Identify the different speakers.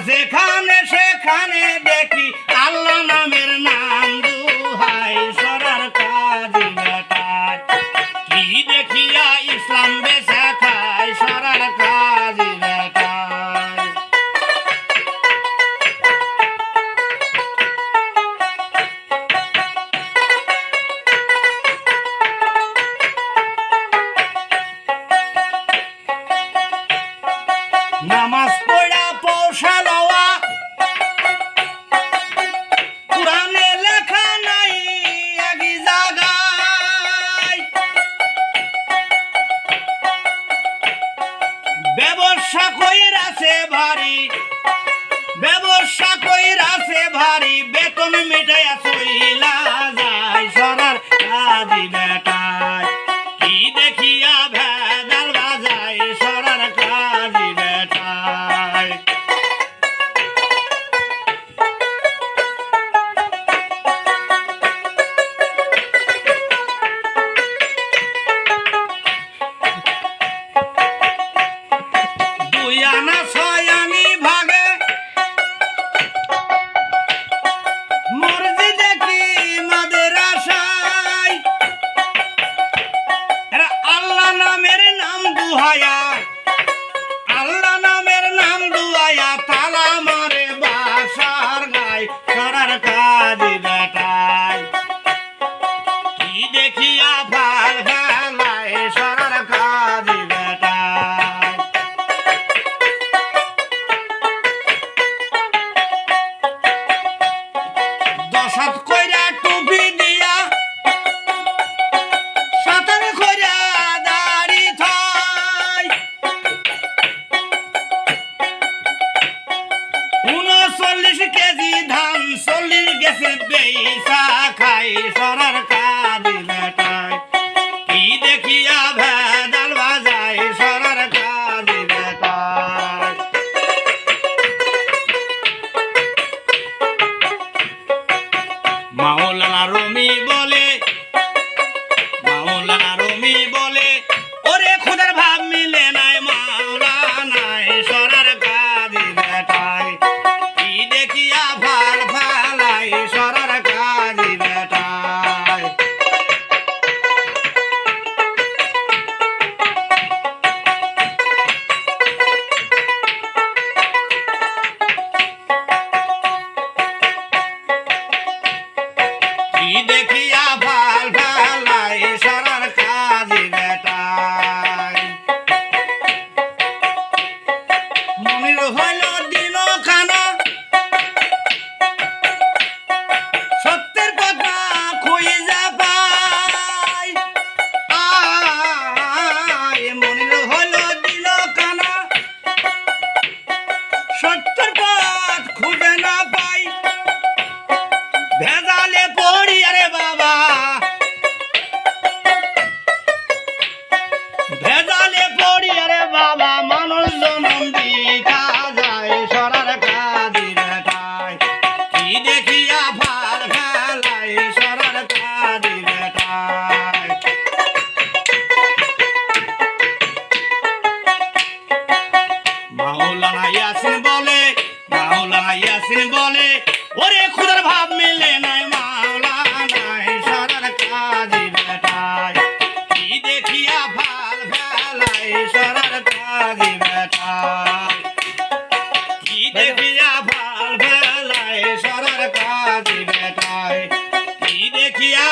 Speaker 1: যেখানে সেখানে দেখি আল্লাহ নামের নাম দুহাই সরার কাজী বেটায় কি দেখিয়া ইসলাম বেচা খায় সরার কাজী বেটায় নামাজ পড়া পৌঁছা লওয়া কোরআনে লেখা নাই আগি জাগায় ব্যবসা কইরাছে ভারী ব্যবসা কইরাছে ভারী বেতন মিটাইয়া চইলা যায় সরার কাজী বেটায় কি দেখিয়া ভেজাল বাজায় সরার কাজী বেটায় দুই আনা ছয় আনি ভাগে মর্জি দেখি মাদের আশায় এরা আল্লাহ নামের নাম দুহায়া আল্লাহ নামের নাম দুহায়া তালা মারে বাসার গায় সরার কাজী বেটায় কি দেখিয়া ভাল ফেলায় সরার কাজী বেটায় দশাত কইরা টুপি দিয়া সাতান কইরা দাড়ি থাই 39 কেজি ধান 40 গেছে বেইসা খাই সরার কাজী বেটায় কি দেখিয়া ভেজাল বাজায় সরার কাজী বেটায় মাওলানা রুমি বলে ওরে খোদার ভাব মিলে নাই মাওলানায় সরার কাজী বেটায় কি দেখিয়া ভাল ফালাই সরার কাজী বেটায় কি দেখিয়া ভাল ফালাই সরার কাজী বেটায় মনির হইল দিল খানা সত্যের কথা খুঁজা পাই মনির হইল দিল খানা সত্যের পথ খুঁজে না পাই ভেজালে পড়ি আরে বাবা ভেজালে পড়ি আরে বাবা মানুষ জনম দিতা যায় সরার কাজী বেটায় কি দেখিয়া ভাল ফেলায় সরার কাজী বেটায় মাওলানা ইয়াসিন বলে ওরে খুদার ভাব মিলে নাই মাওলানায় সরার কাজী বেটায় কি দেখিয়া ভাল ফেলায় সরার কাজী বেটায় কি দেখিয়া ভাল ফেলায় সরার কাজী বেটায় কি দেখিয়া